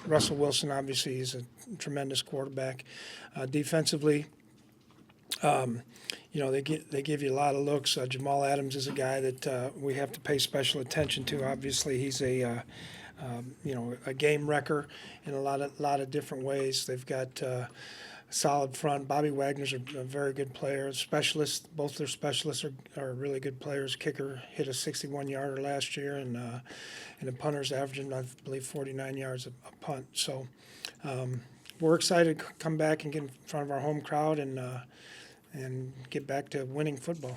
Russell Wilson, obviously, is a tremendous quarterback. Defensively, they give you a lot of looks. Jamal Adams is a guy that we have to pay special attention to. Obviously, he's a game wrecker in a lot of different ways. They've got solid front. Bobby Wagner's a very good player. Specialists, both their specialists are really good players. Kicker hit a 61-yarder last year, and the punter's averaging, I believe, 49 yards a punt. So we're excited to come back and get in front of our home crowd and get back to winning football.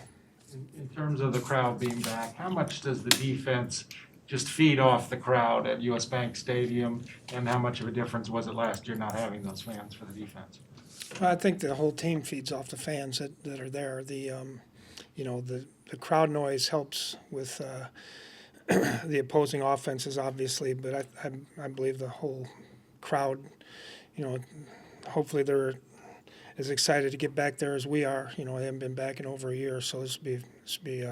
In terms of the crowd being back, how much does the defense just feed off the crowd at US Bank Stadium, and how much of a difference was it last year not having those fans for the defense? I think the whole team feeds off the fans that are there. The crowd noise helps with the opposing offenses, obviously, but I believe the whole crowd, hopefully they're as excited to get back there as we are. They haven't been back in over a year, so this will be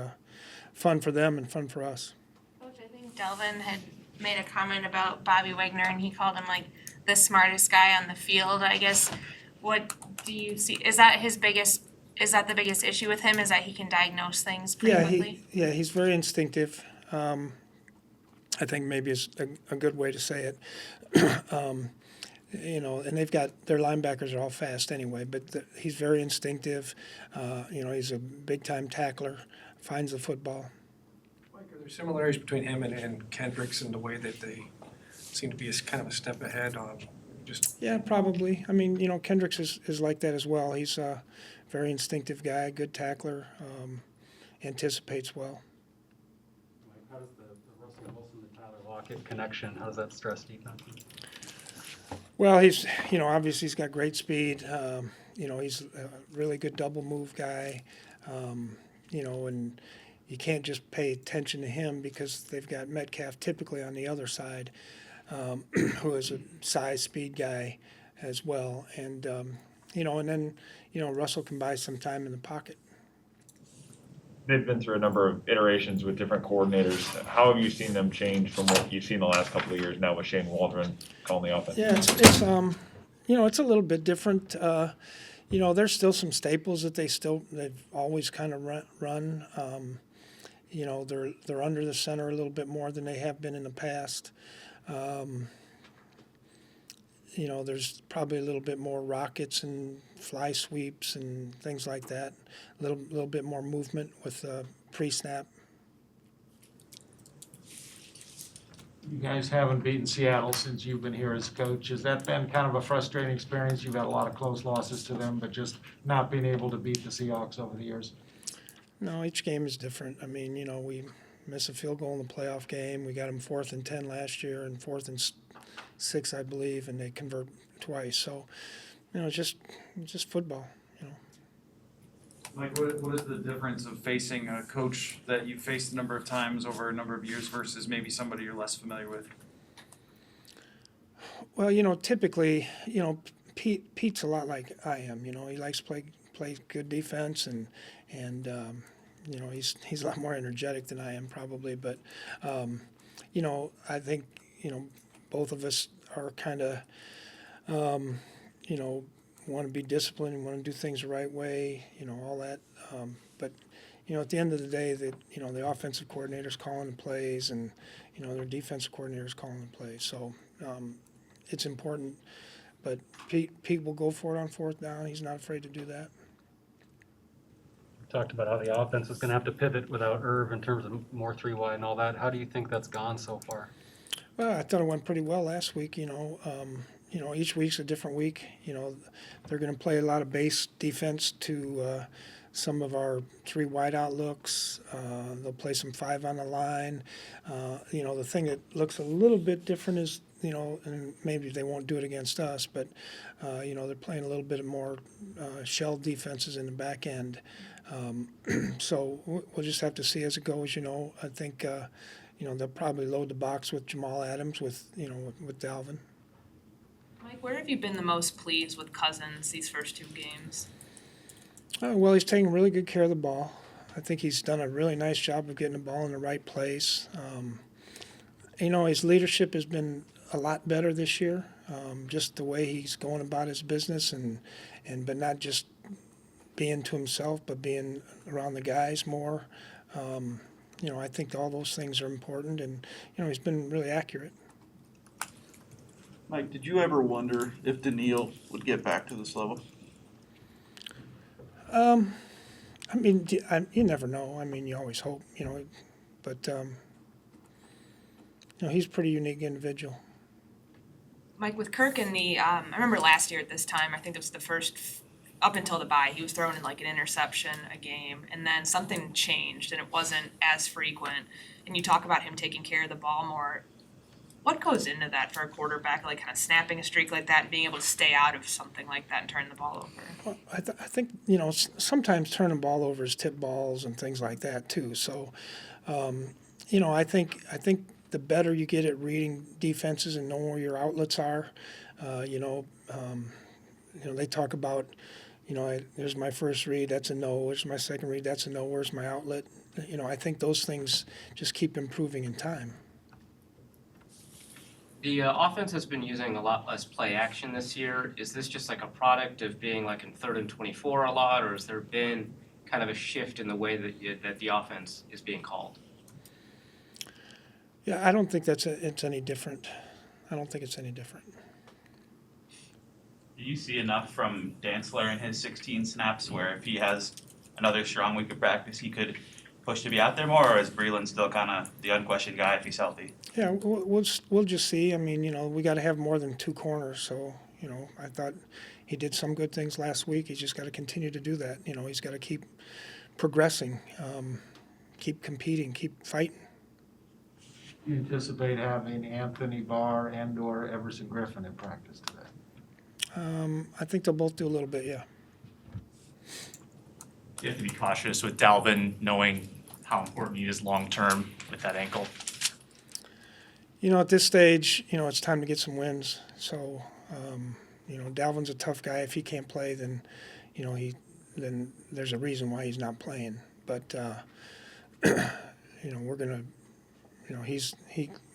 fun for them and fun for us. Coach, I think Dalvin had made a comment about Bobby Wagner, and he called him like the smartest guy on the field. I guess, what do you see? Is that the biggest issue with him? Is that he can diagnose things pretty quickly? He's very instinctive. I think maybe is a good way to say it. And they've got their linebackers are all fast anyway, but he's very instinctive. He's a big-time tackler, finds the football. Mike, are there similarities between him and Kendricks in the way that they seem to be kind of a step ahead on just? Yeah, probably. I mean, Kendricks is like that as well. He's a very instinctive guy, good tackler, anticipates well. Mike, how does the Russell Wilson to Tyler Lockett connection, how does that stress defense? Well, he's, obviously he's got great speed. He's a really good double move guy. And you can't just pay attention to him because they've got Metcalf typically on the other side, who is a size speed guy as well. And, and then, Russell can buy some time in the pocket. They've been through a number of iterations with different coordinators. How have you seen them change from what you've seen the last couple of years now with Shane Waldron calling the offense? Yeah, it's a little bit different. There's still some staples that they've always kind of run. They're under the center a little bit more than they have been in the past. There's probably a little bit more rockets and fly sweeps and things like that. A little bit more movement with pre-snap. You guys haven't beaten Seattle since you've been here as coach. Has that been kind of a frustrating experience? You've had a lot of close losses to them, but just not being able to beat the Seahawks over the years? No, each game is different. I mean, we miss a field goal in the playoff game. We got them 4th and 10 last year and 4th and 6, I believe, and they convert twice. So, just football. Mike, what is the difference of facing a coach that you've faced a number of times over a number of years versus maybe somebody you're less familiar with? Well, typically, Pete's a lot like I am. He likes to play good defense, and he's a lot more energetic than I am probably. But I think both of us are kind of want to be disciplined and want to do things the right way, all that. But at the end of the day, the offensive coordinator's calling the plays, and their defensive coordinator's calling the plays. So it's important. But Pete will go for it on 4th down. He's not afraid to do that. We talked about how the offense is going to have to pivot without Irv in terms of more 3 wide and all that. How do you think that's gone so far? Well, I thought it went pretty well last week. Each week's a different week. They're going to play a lot of base defense to some of our 3 wide out looks. They'll play some 5 on the line. The thing that looks a little bit different is, and maybe they won't do it against us, but, they're playing a little bit more shell defenses in the back end. So we'll just have to see as it goes. I think, they'll probably load the box with Jamal Adams, with Dalvin. Mike, where have you been the most pleased with Cousins these first 2 games? Well, he's taking really good care of the ball. I think he's done a really nice job of getting the ball in the right place. His leadership has been a lot better this year. Just the way he's going about his business but not just being to himself, but being around the guys more. I think all those things are important, and he's been really accurate. Mike, did you ever wonder if Daniil would get back to this level? I mean, you never know. I mean, you always hope, but he's a pretty unique individual. Mike, with Kirk in I remember last year at this time, I think it was the first, up until the bye, he was throwing in like an interception a game, and then something changed and it wasn't as frequent. And you talk about him taking care of the ball more. What goes into that for a quarterback, like kind of snapping a streak like that and being able to stay out of something like that and turn the ball over? Well, I think, sometimes turning the ball over is tip balls and things like that too. So, I think the better you get at reading defenses and knowing where your outlets are, they talk about, there's my first read, that's a no. There's my second read, that's a no. Where's my outlet? I think those things just keep improving in time. The offense has been using a lot less play action this year. Is this just like a product of being like in 3rd and 24 a lot, or has there been kind of a shift in the way that the offense is being called? Yeah, I don't think it's any different. I don't think it's any different. Do you see enough from Dantzler in his 16 snaps where if he has another strong week of practice, he could push to be out there more, or is Breland still kind of the unquestioned guy if he's healthy? Yeah, we'll just see. I mean, we got to have more than 2 corners. So, I thought he did some good things last week. He's just got to continue to do that. He's got to keep progressing, keep competing, keep fighting. Do you anticipate having Anthony Barr and/or Everson Griffen in practice today? I think they'll both do a little bit, yeah. You have to be cautious with Dalvin, knowing how important he is long-term with that ankle. At this stage, it's time to get some wins. So, Dalvin's a tough guy. If he can't play, then, then there's a reason why he's not playing. But, we're going to, he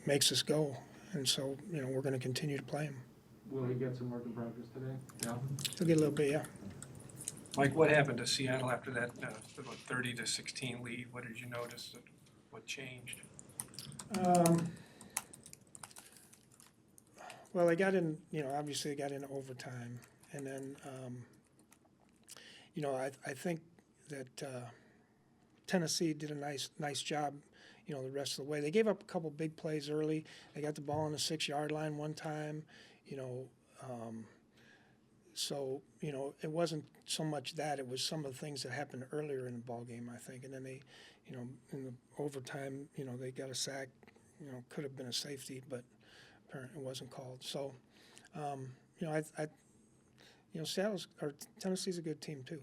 makes us go. And so, we're going to continue to play him. Will he get some work in practice today? Dalvin? He'll get a little bit, yeah. Mike, what happened to Seattle after that 30-16 lead? What did you notice? What changed? Well, they got in, obviously they got into overtime. And then, I think that Tennessee did a nice job, the rest of the way. They gave up a couple big plays early. They got the ball on the 6-yard line one time, So, it wasn't so much that. It was some of the things that happened earlier in the ball game, I think. And then they, in the overtime, they got a sack, could have been a safety, but apparently it wasn't called. So, Tennessee's a good team too.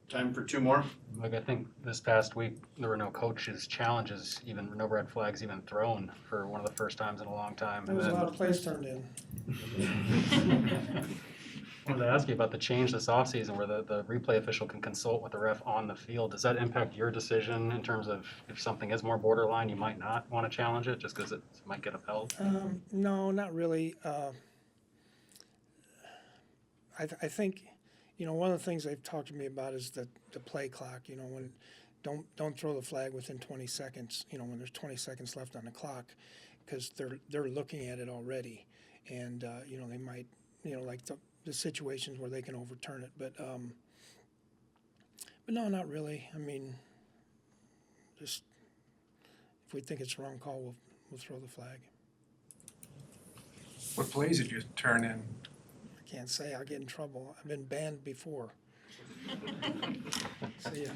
Time for 2 more. Like, I think this past week, there were no coaches' challenges, even no red flags even thrown for one of the first times in a long time. There was a lot of plays turned in. I wanted to ask you about the change this offseason where the replay official can consult with the ref on the field. Does that impact your decision in terms of if something is more borderline, you might not want to challenge it just because it might get upheld? No, not really. I think, one of the things they've talked to me about is the play clock. When don't throw the flag within 20 seconds. When there's 20 seconds left on the clock, because they're looking at it already, and they might like the situations where they can overturn it. But no, not really. I mean, just if we think it's a wrong call, we'll throw the flag. What plays did you turn in? I can't say. I'll get in trouble. I've been banned before. See ya.